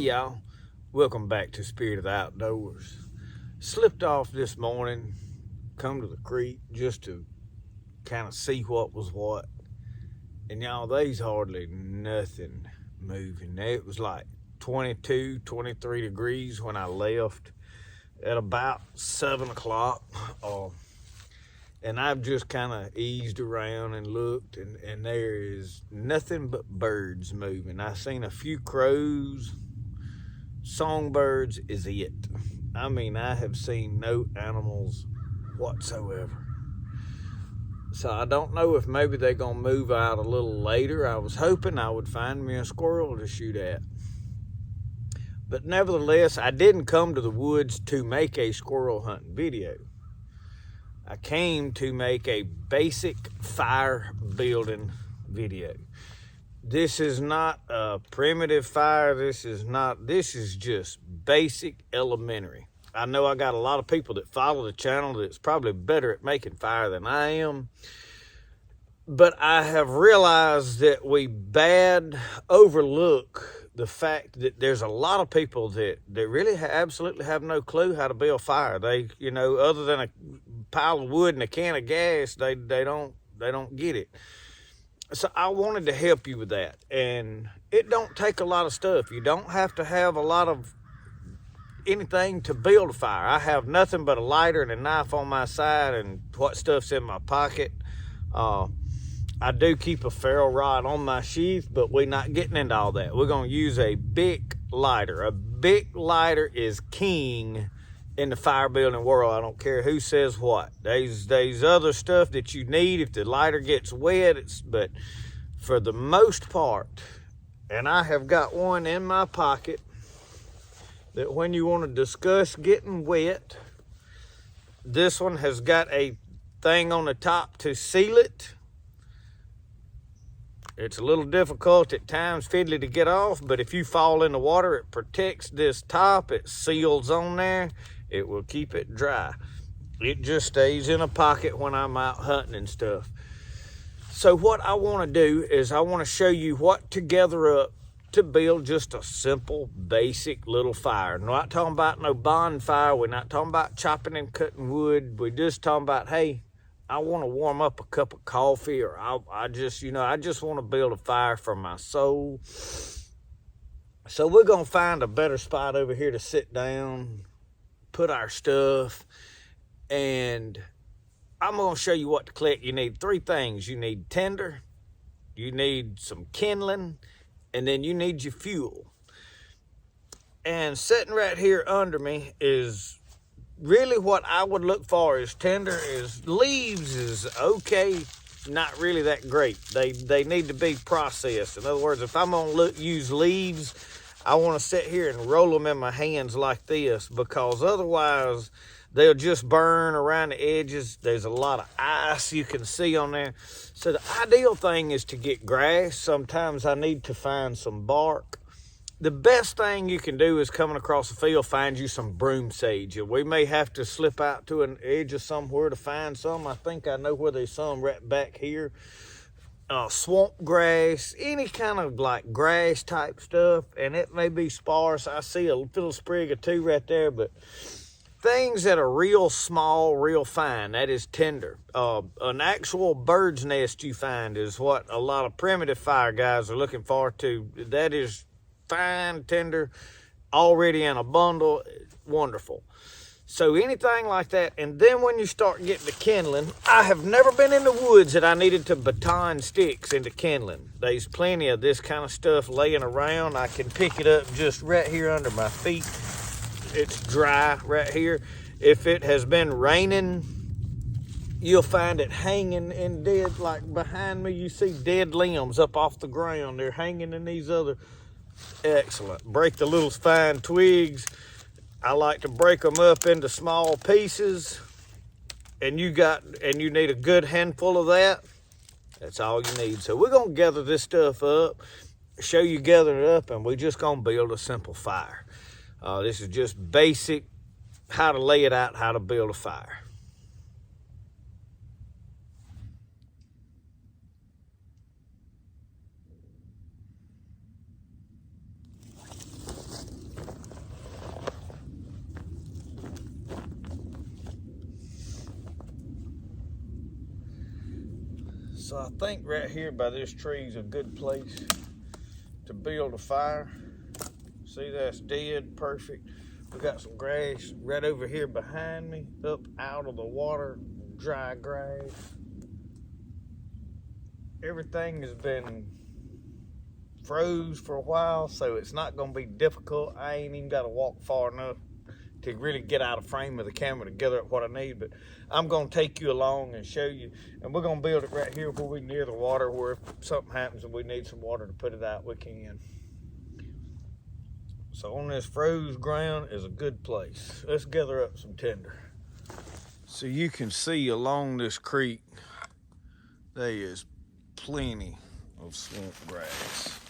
y'all, welcome back to Spirit of the Outdoors. Slipped off this morning, come to the creek just to kind of see what was what. And y'all, there's hardly nothing moving. It was like 22, 23 degrees when I left at about 7 o'clock. And I've just kind of eased around and looked, and there is nothing but birds moving. I've seen a few crows. Songbirds is it. I mean, I have seen no animals whatsoever. So I don't know if maybe they're going to move out a little later. I was hoping I would find me a squirrel to shoot at. But nevertheless, I didn't come to the woods to make a squirrel hunting video. I came to make a basic fire building video. This is not a primitive fire. This is just basic elementary. I know I got a lot of people that follow the channel that's probably better at making fire than I am. But I have realized that we bad overlook the fact that there's a lot of people that really absolutely have no clue how to build fire. They, other than a pile of wood and a can of gas, they don't get it. So I wanted to help you with that. And it don't take a lot of stuff. You don't have to have a lot of anything to build a fire. I have nothing but a lighter and a knife on my side and what stuff's in my pocket. I do keep a ferro rod on my sheath, but we're not getting into all that. We're going to use a big lighter. A big lighter is king in the fire building world. I don't care who says what. There's other stuff that you need if the lighter gets wet. But for the most part, and I have got one in my pocket that when you want to discuss getting wet, this one has got a thing on the top to seal it. It's a little difficult at times, fiddly to get off, but if you fall in the water, it protects this top. It seals on there. It will keep it dry. It just stays in a pocket when I'm out hunting and stuff. So what I want to do is I want to show you what to gather up to build just a simple, basic little fire. We're not talking about no bonfire. We're not talking about chopping and cutting wood. We're just talking about, hey, I want to warm up a cup of coffee, or I just want to build a fire for my soul. So we're going to find a better spot over here to sit down, put our stuff, and I'm going to show you what to collect. You need three things. You need tinder, you need some kindling, and then you need your fuel. And sitting right here under me is really what I would look for is tinder. Is leaves is okay, not really that great. They need to be processed. In other words, if I'm gonna use leaves, I want to sit here and roll them in my hands like this, because otherwise they'll just burn around the edges. There's a lot of ice you can see on there. So the ideal thing is to get grass. Sometimes I need to find some bark. The best thing you can do is coming across the field, find you some broom sage. We may have to slip out to an edge of somewhere to find some. I think I know where there's some right back here. Swamp grass, any kind of like grass type stuff, and it may be sparse. I see a little sprig or two right there, but things that are real small, real fine, that is tinder. An actual bird's nest you find is what a lot of primitive fire guys are looking for too. That is fine tinder, already in a bundle, wonderful. So anything like that. And then when you start getting to kindling, I have never been in the woods that I needed to baton sticks into kindling. There's plenty of this kind of stuff laying around. I can pick it up just right here under my feet. It's dry right here. If it has been raining, you'll find it hanging in dead, like behind me, you see dead limbs up off the ground. They're hanging in these other. Excellent. Break the little fine twigs. I like to break them up into small pieces, and you need a good handful of that. That's all you need. So we're gonna gather this stuff up, show you gather it up, and we're just gonna build a simple fire. This is just basic, how to lay it out, how to build a fire. So I think right here by this tree is a good place to build a fire. See, that's dead, perfect. We got some grass right over here behind me, up out of the water, dry grass. Everything has been froze for a while, so it's not gonna be difficult. I ain't even gotta walk far enough to really get out of frame of the camera to gather up what I need, but I'm gonna take you along and show you, and we're gonna build it right here where we're near the water, where if something happens and we need some water to put it out, we can. So on this froze ground is a good place. Let's gather up some tinder. So you can see along this creek, there is plenty of swamp grass.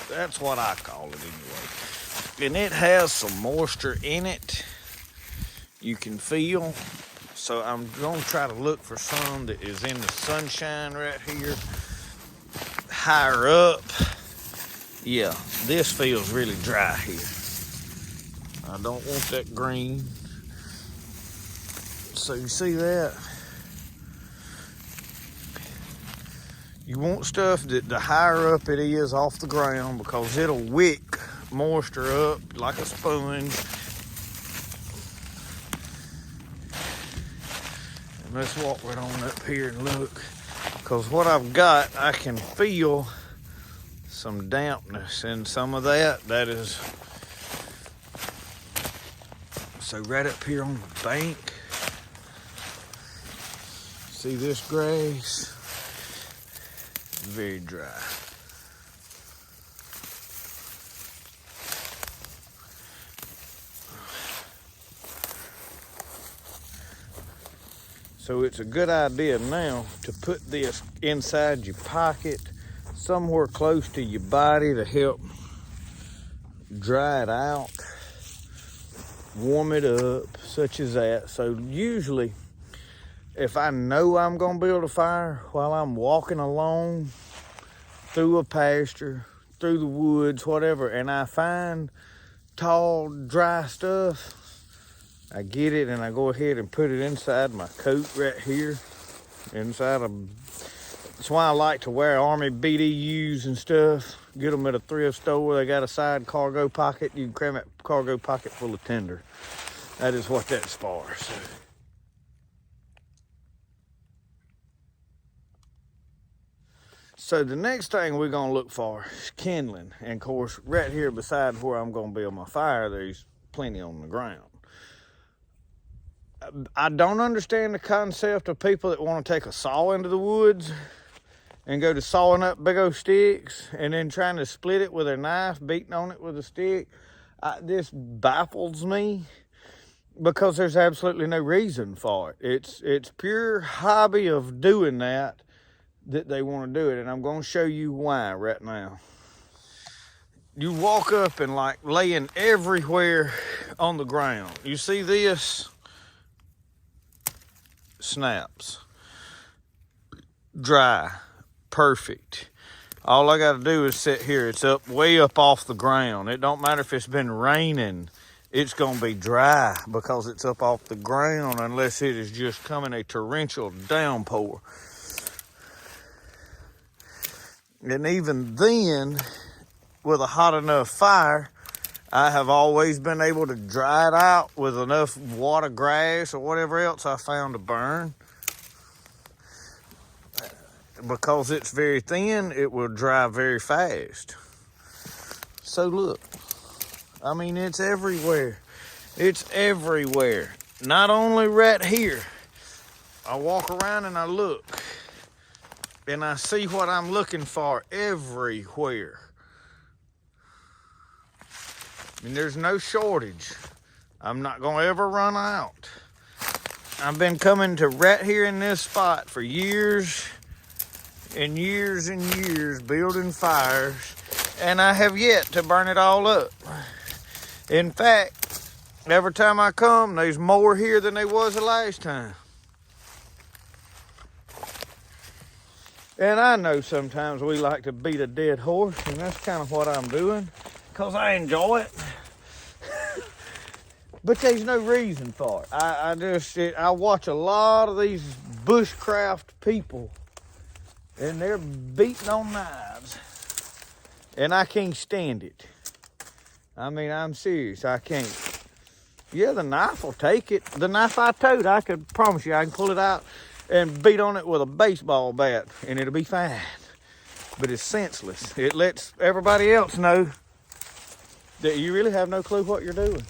That's what I call it anyway. And it has some moisture in it, you can feel. So I'm gonna try to look for some that is in the sunshine right here, higher up. Yeah, this feels really dry here. I don't want that green. So you see that? You want stuff that the higher up it is off the ground, because it'll wick moisture up like a sponge. And let's walk right on up here and look, because what I've got, I can feel some dampness in some of that. That is, so right up here on the bank, see this grass? Very dry. So it's a good idea now to put this inside your pocket, somewhere close to your body, to help dry it out, warm it up, such as that. So usually, if I know I'm gonna build a fire while I'm walking along through a pasture, through the woods, whatever, and I find tall, dry stuff, I get it and I go ahead and put it inside my coat right here, inside of. That's why I like to wear Army BDUs and stuff. Get them at a thrift store. They got a side cargo pocket. You can cram that cargo pocket full of tinder. That is what that's for. So the next thing we're gonna look for is kindling. And of course, right here beside where I'm gonna build my fire, there's plenty on the ground. I don't understand the concept of people that want to take a saw into the woods and go to sawing up big old sticks and then trying to split it with a knife, beating on it with a stick. This baffles me, because there's absolutely no reason for it. It's pure hobby of doing that they want to do it, and I'm going to show you why right now. You walk up and like laying everywhere on the ground. You see this? Snaps. Dry. Perfect. All I got to do is sit here. It's up way up off the ground. It don't matter if it's been raining. It's going to be dry because it's up off the ground, unless it is just coming a torrential downpour. And even then, with a hot enough fire, I have always been able to dry it out with enough water, grass, or whatever else I found to burn. Because it's very thin, it will dry very fast. So look, I mean, it's everywhere. It's everywhere. Not only right here. I walk around and I look, and I see what I'm looking for everywhere. I mean, there's no shortage. I'm not gonna ever run out. I've been coming to right here in this spot for years and years and years, building fires, and I have yet to burn it all up. In fact, every time I come, there's more here than there was the last time. And I know sometimes we like to beat a dead horse, and that's kind of what I'm doing, because I enjoy it. But there's no reason for it. I watch a lot of these bushcraft people and they're beating on knives. And I can't stand it. I mean, I'm serious, I can't. Yeah, the knife will take it. The knife I towed, I could promise you I can pull it out and beat on it with a baseball bat and it'll be fine. But it's senseless. It lets everybody else know that you really have no clue what you're doing.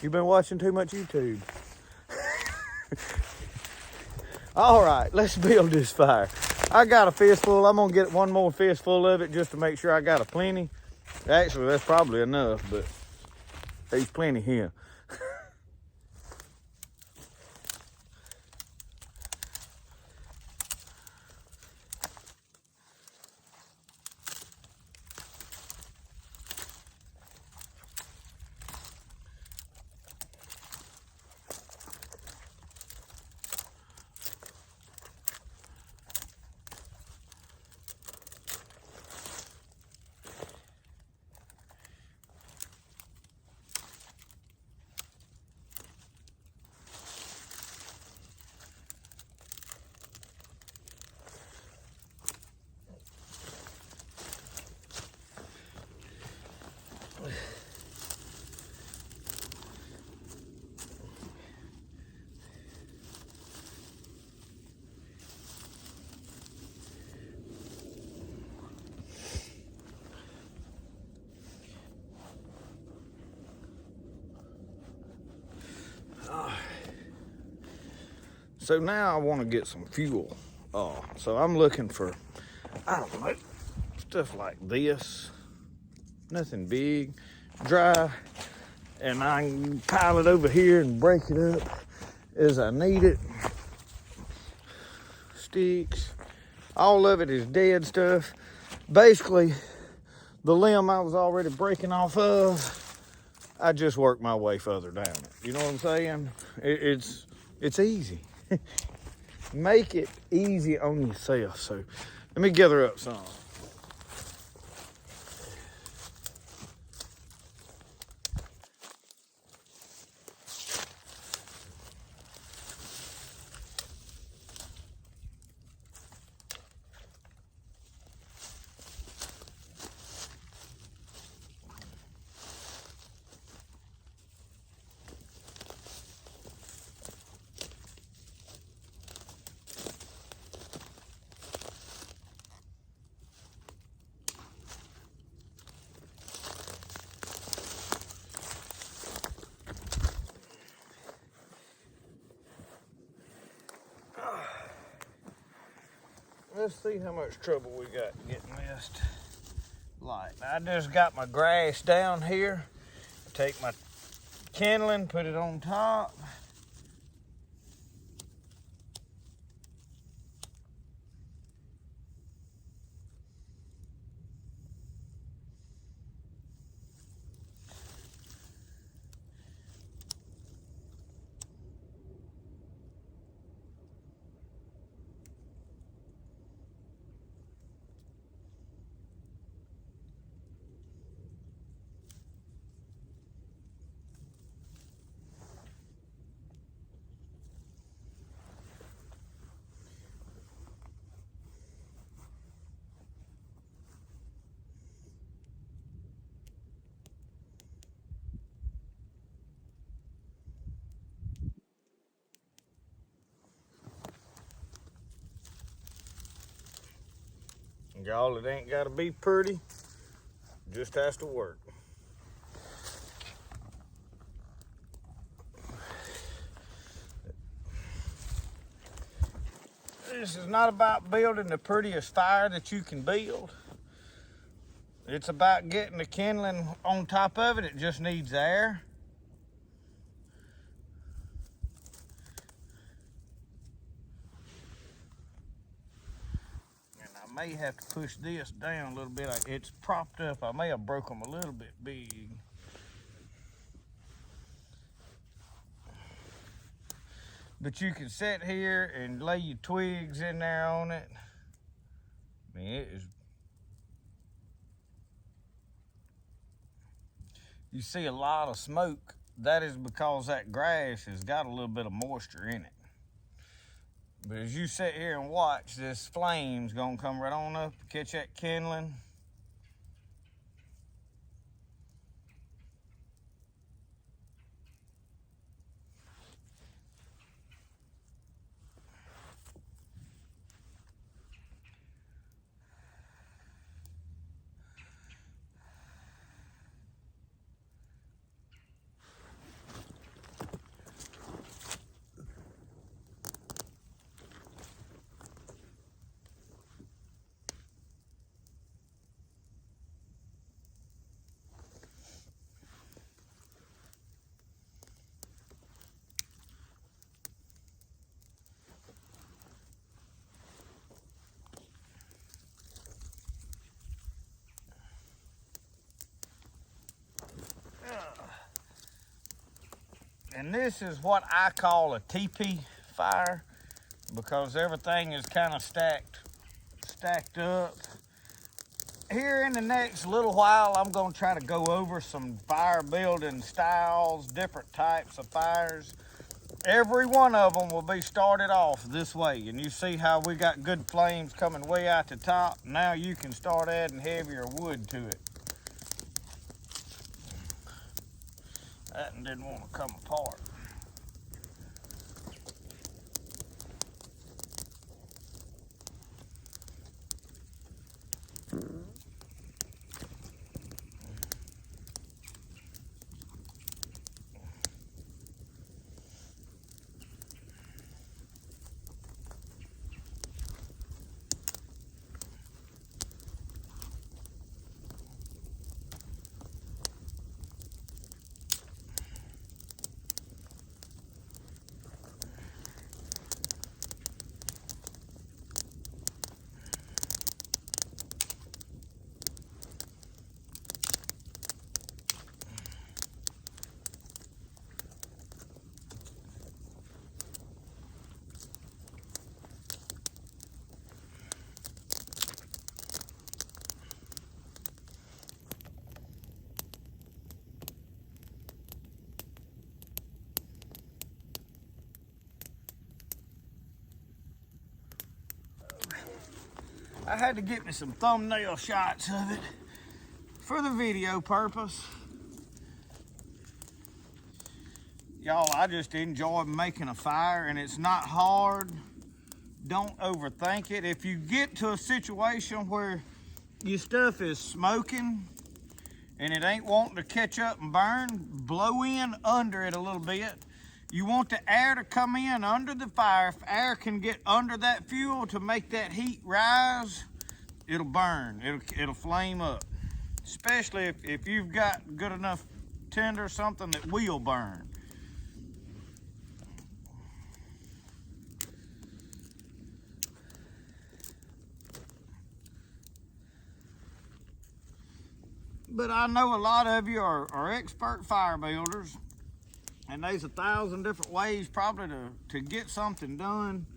You've been watching too much YouTube. All right, let's build this fire. I got a fistful. I'm gonna get one more fistful of it just to make sure I got a plenty. Actually, that's probably enough, but there's plenty here. So now I want to get some fuel. So I'm looking for, I don't know, stuff like this. Nothing big, dry, and I can pile it over here and break it up as I need it. Sticks, all of it is dead stuff. Basically, the limb I was already breaking off of, I just worked my way further down it. You know what I'm saying? It's easy. Make it easy on yourself. So let me gather up some. Let's see how much trouble we got getting this light. I just got my grass down here. Take my kindling, put it on top. Y'all, it ain't gotta be pretty, just has to work. This is not about building the prettiest fire that you can build. It's about getting the kindling on top of it. It just needs air. May have to push this down a little bit. It's propped up. I may have broke them a little bit big. But you can sit here and lay your twigs in there on it. I mean, it is. You see a lot of smoke. That is because that grass has got a little bit of moisture in it. But as you sit here and watch, this flame's gonna come right on up, catch that kindling. And this is what I call a teepee fire, because everything is kind of stacked up. Here in the next little while, I'm going to try to go over some fire building styles, different types of fires. Every one of them will be started off this way, and you see how we got good flames coming way out the top. Now you can start adding heavier wood to it. That one didn't want to come apart. I had to get me some thumbnail shots of it for the video purpose. Y'all, I just enjoy making a fire, and it's not hard. Don't overthink it. If you get to a situation where your stuff is smoking and it ain't wanting to catch up and burn, blow in under it a little bit. You want the air to come in under the fire. If air can get under that fuel to make that heat rise, it'll burn, it'll flame up. Especially if you've got good enough tinder, something that will burn. But I know a lot of you are expert fire builders, and there's 1,000 different ways probably to get something done.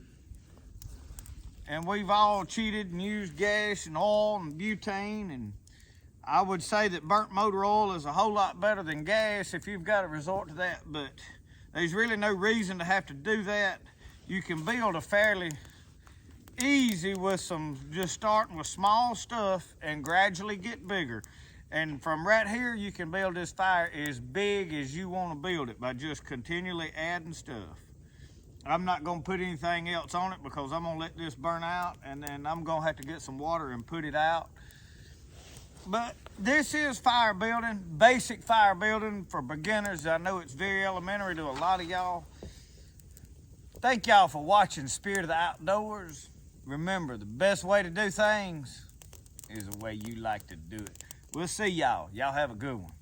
And we've all cheated and used gas and oil and butane, and I would say that burnt motor oil is a whole lot better than gas if you've got to resort to that, but there's really no reason to have to do that. You can build a fairly easy with just starting with small stuff and gradually get bigger. And from right here, you can build this fire as big as you want to build it by just continually adding stuff. I'm not going to put anything else on it because I'm going to let this burn out, and then I'm going to have to get some water and put it out. But this is fire building, basic fire building for beginners. I know it's very elementary to a lot of y'all. Thank y'all for watching Spirit of the Outdoors. Remember, the best way to do things is the way you like to do it. We'll see y'all. Y'all have a good one.